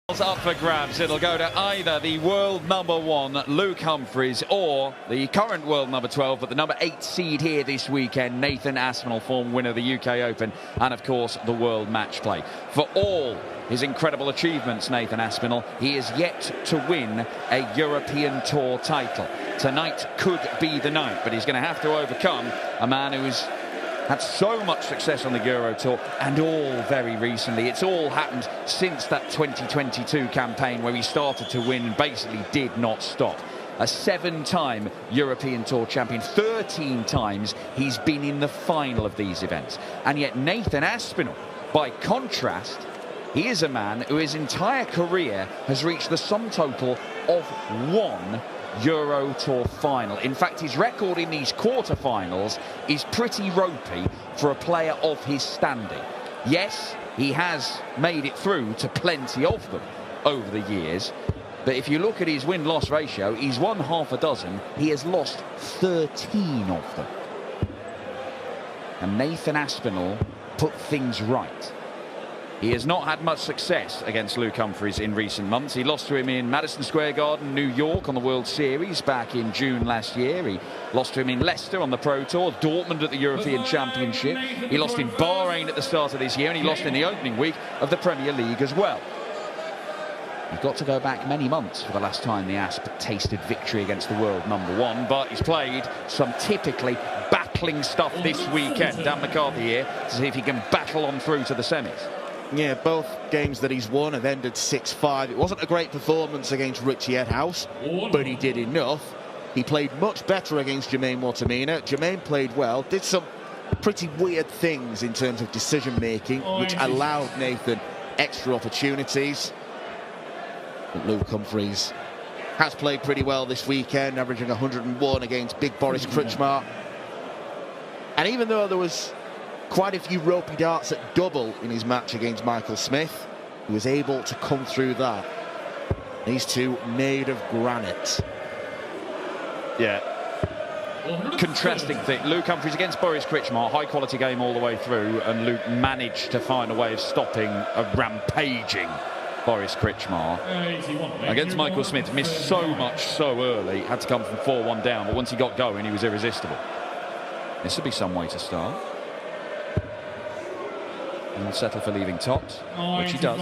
Up for grabs. It'll go to either the world #1 Luke Humphries or the current world #12 but the #8 seed here this weekend, Nathan Aspinall, former winner of the UK Open and of course the World Match Play. For all his incredible achievements, Nathan Aspinall, he is yet to win a European Tour title. Tonight could be the night, but he's going to have to overcome a man who's had so much success on the Euro Tour, and all very recently. It's all happened since that 2022 campaign where he started to win and basically did not stop. A 7-time European Tour champion, 13 times he's been in the final of these events. And yet Nathan Aspinall, by contrast, he is a man who his entire career has reached the sum total of 1 Euro Tour final. In fact, his record in these quarterfinals is pretty ropey for a player of his standing. Yes, he has made it through to plenty of them over the years, but if you look at his win-loss ratio, he's won half a dozen, he has lost 13 of them. And Nathan Aspinall put things right. He has not had much success against Luke Humphries in recent months. He lost to him in Madison Square Garden, New York on the World Series back in June last year. He lost to him in Leicester on the Pro Tour, Dortmund at the European Championship. He lost in Bahrain at the start of this year, and he lost in the opening week of the Premier League as well. You've got to go back many months for the last time the Asp tasted victory against the world #1, but he's played some typically battling stuff this weekend. Dan McCarthy here to see if he can battle on through to the semis. Yeah, both games that he's won have ended 6-5. It wasn't a great performance against Richie Edhouse, but he did enough. He played much better against Jermaine Watermina. Jermaine played well, did some pretty weird things in terms of decision-making, which allowed Nathan extra opportunities. But Luke Humphries has played pretty well this weekend, averaging 101 against big Boris Krčmar. And even though there was quite a few ropey darts at double in his match against Michael Smith, he was able to come through that. These two made of granite. Yeah. Contrasting thing. Luke Humphries against Boris Krčmar, high quality game all the way through, and Luke managed to find a way of stopping a rampaging Boris Krčmar. Against Michael Smith, missed so much so early, had to come from 4-1 down, but once he got going he was irresistible. This would be some way to start. And will settle for leaving tops, which he does.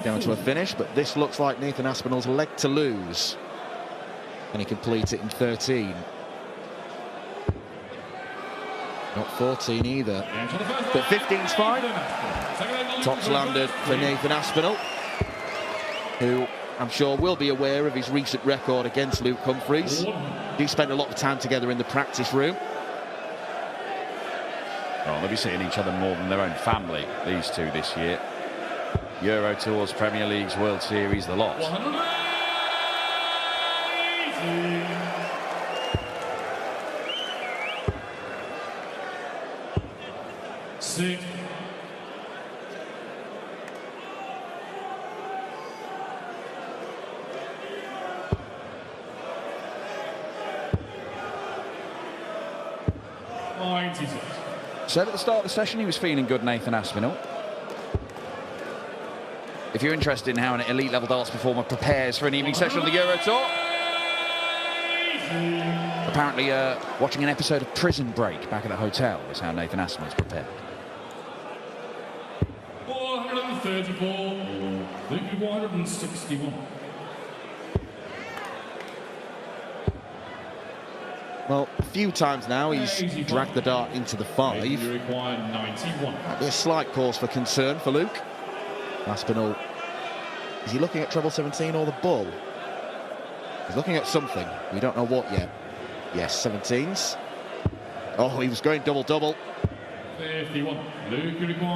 Down to a finish, but this looks like Nathan Aspinall's leg to lose. And he completes it in 13. Not 14 either. But 15's fine. Tops landed for Nathan Aspinall, who I'm sure will be aware of his recent record against Luke Humphries. They spend a lot of time together in the practice room. Well, they'll be seeing each other more than their own family, these two, this year. Euro Tours, Premier Leagues, World Series, the lot. Six. Said at the start of the session he was feeling good, Nathan Aspinall. If you're interested in how an elite level darts performer prepares for an evening session on the Euro Tour, apparently watching an episode of Prison Break back at the hotel is how Nathan Aspinall's prepared. 434, 461. Well, a few times now he's dragged the dart into the 5. Might be a slight cause for concern for Luke. Aspinall, is he looking at treble 17 or the bull? He's looking at something. We don't know what yet. Yes, 17s. Oh, he was going double-double.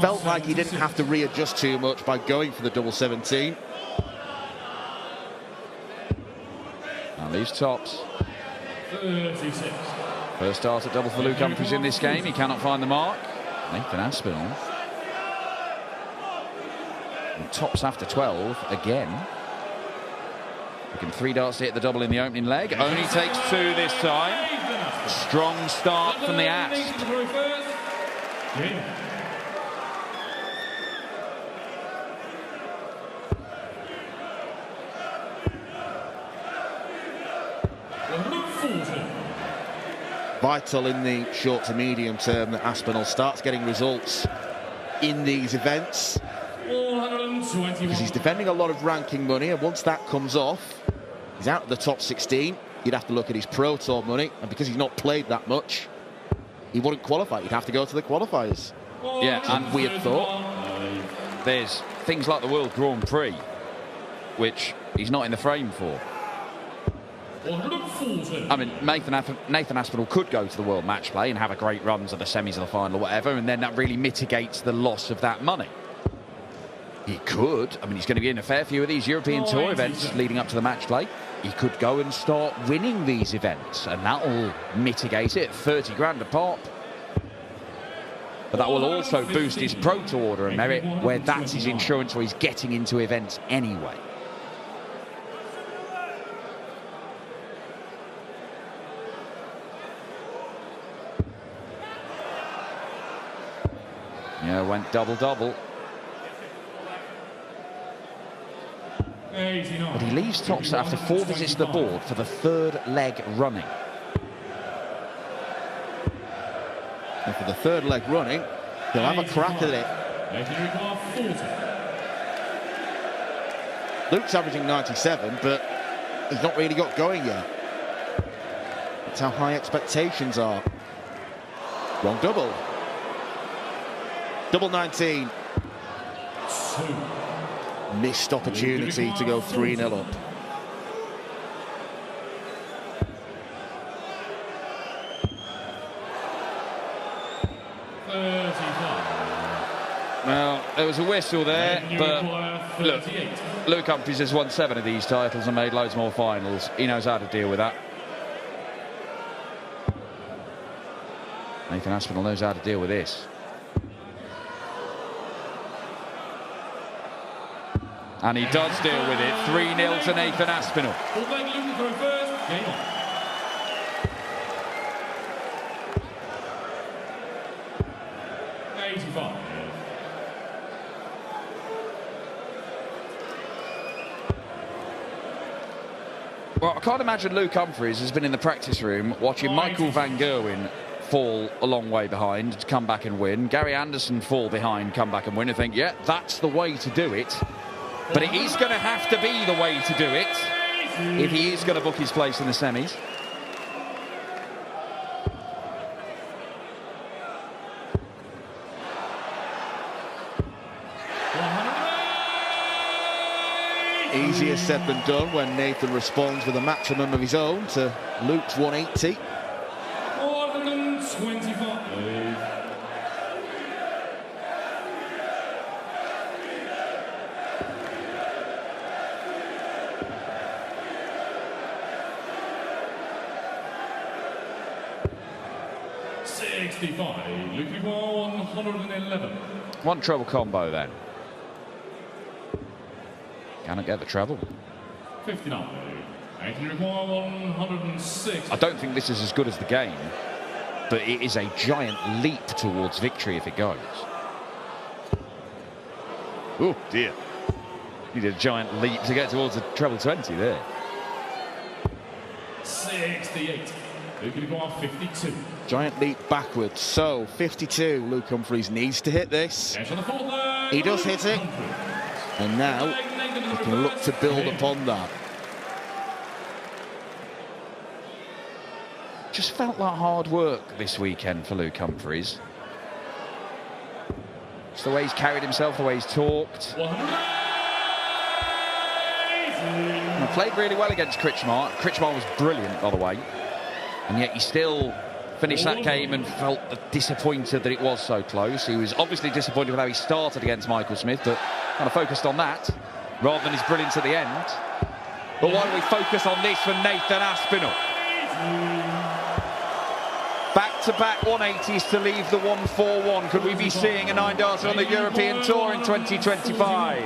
Felt like he didn't have to readjust too much by going for the double 17. And these tops. 36. First start at double for Luke Humphries in this game. He cannot find the mark. Nathan Aspinall. And tops after 12 again. Looking 3 darts to hit the double in the opening leg. Only takes 2 this time. Strong start from the Asp. Vital in the short to medium term that Aspinall starts getting results in these events, because he's defending a lot of ranking money, and once that comes off, he's out of the top 16. You'd have to look at his Pro Tour money, and because he's not played that much, he wouldn't qualify. He'd have to go to the qualifiers. Yeah, and weird thought. There's things like the World Grand Prix, which he's not in the frame for. I mean, Nathan Aspinall could go to the World Match Play and have a great run to the semis or the final or whatever, and then that really mitigates the loss of that money. He could. I mean, he's going to be in a fair few of these European Tour events leading up to the match play. He could go and start winning these events, and that will mitigate it. 30 grand a pop. But that will also boost his Pro Tour order and merit, where that's his insurance, where he's getting into events anyway. Yeah, went double-double. But he leaves tops after 4 visits to the board for the 3rd leg running. And for the 3rd leg running, he'll have a crack at it. Luke's averaging 97, but he's not really got going yet. That's how high expectations are. Wrong double. Double 19. Missed opportunity to go 3-0 up. Well, there was a whistle there, but look, Luke Humphries has won 7 of these titles and made loads more finals. He knows how to deal with that. Nathan Aspinall knows how to deal with this. And he does deal with it. 3-0 to Nathan Aspinall. Well, I can't imagine Luke Humphries has been in the practice room watching Michael van Gerwen fall a long way behind to come back and win. Gary Anderson fall behind, come back and win, and think, yeah, that's the way to do it. But it is going to have to be the way to do it if he is going to book his place in the semis. Easier said than done when Nathan responds with a maximum of his own to Luke's 180. 125. 65. Luke 111. One treble combo then. Cannot get the treble. 59. 106. I don't think this is as good as the game, but it is a giant leap towards victory if it goes. Oh dear. He did a giant leap to get towards the treble 20 there. 68. Luke 52. Giant leap backwards. So 52. Luke Humphries needs to hit this. He does hit it. And now he can look to build upon that. Just felt like hard work this weekend for Luke Humphries. Just the way he's carried himself, the way he's talked. And played really well against Kritschmar. Kritschmar was brilliant, by the way. And yet he still finished that game and felt disappointed that it was so close. He was obviously disappointed with how he started against Michael Smith, but kind of focused on that rather than his brilliance at the end. But why don't we focus on this from Nathan Aspinall? Back-to-back 180s to leave the 141. Could we be seeing a 9-darter on the European Tour in 2025?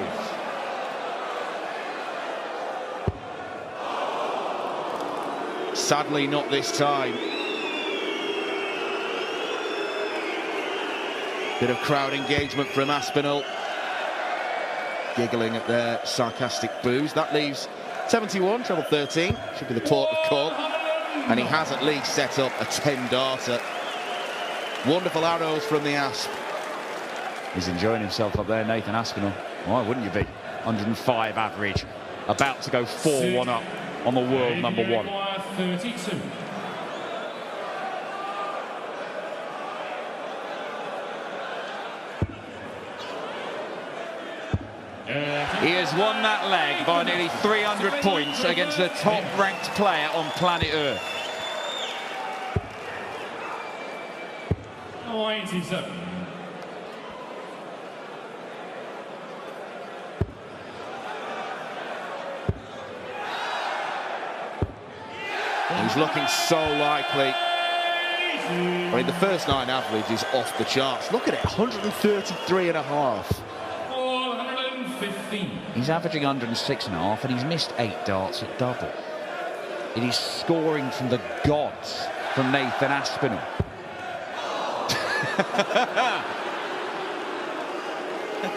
Sadly, not this time. Bit of crowd engagement from Aspinall, giggling at their sarcastic boos. That leaves 71, treble 13, should be the port of call, and he has at least set up a 10-darter. Wonderful arrows from the Asp. He's enjoying himself up there, Nathan Aspinall. Why wouldn't you be? 105 average, about to go 4-1 up on the world number 1. 32. He has won that leg by nearly 300 points against the top-ranked player on planet Earth. 97. He's looking so likely. I mean, the first 9 average is off the charts. Look at it, 133 and a half. 415. He's averaging 106.5 and he's missed 8 darts at double. It is scoring from the gods from Nathan Aspinall.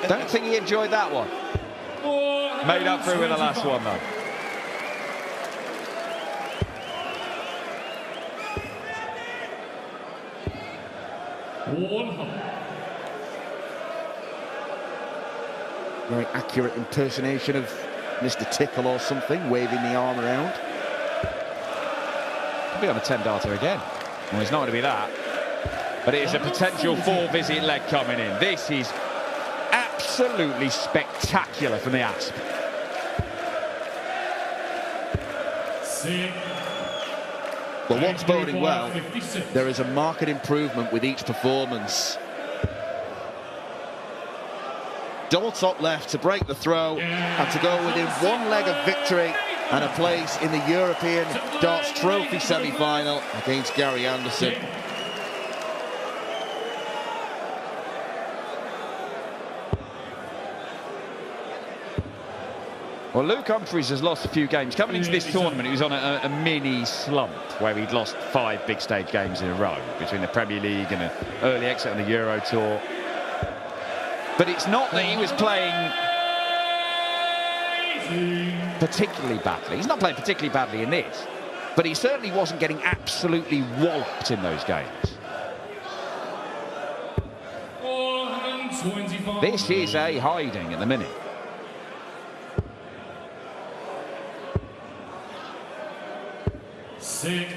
Don't think he enjoyed that one. Made up for it with the last one, though. Very accurate impersonation of Mr. Tickle or something, waving the arm around. Could be on a 10-darter again. Well, it's not going to be that. But it is a potential 4-visit leg coming in. This is absolutely spectacular from the Asp. Well, what's boding well, there is a marked improvement with each performance. Double top left to break the throw and to go within 1 leg of victory and a place in the European Darts Trophy semi-final against Gary Anderson. Well, Luke Humphries has lost a few games. Coming into this tournament, he was on a mini slump where he'd lost 5 big stage games in a row between the Premier League and an early exit on the Euro Tour. But it's not that he was playing particularly badly. He's not playing particularly badly in this, but he certainly wasn't getting absolutely walloped in those games. This is a hiding at the minute. Six.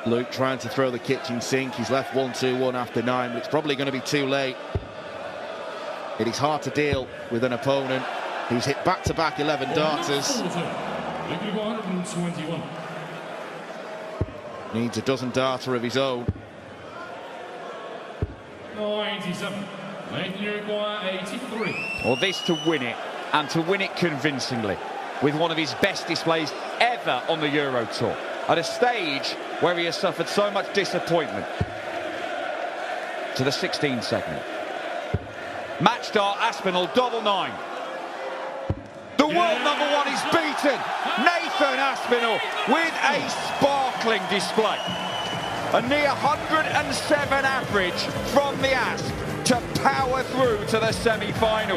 Luke trying to throw the kitchen sink. He's left 1-2-1 after 9, but it's probably going to be too late. It is hard to deal with an opponent who's hit back-to-back 11 darters. Needs a dozen darter of his own. 97. You require 83. Well, this to win it, and to win it convincingly, with one of his best displays ever on the Euro Tour, at a stage where he has suffered so much disappointment. To the 16 segment. Match start, Aspinall, double 9. The world number 1 is beaten. Nathan Aspinall with a sparkling display. A near 107 average from the Asp to power through to the semi-final.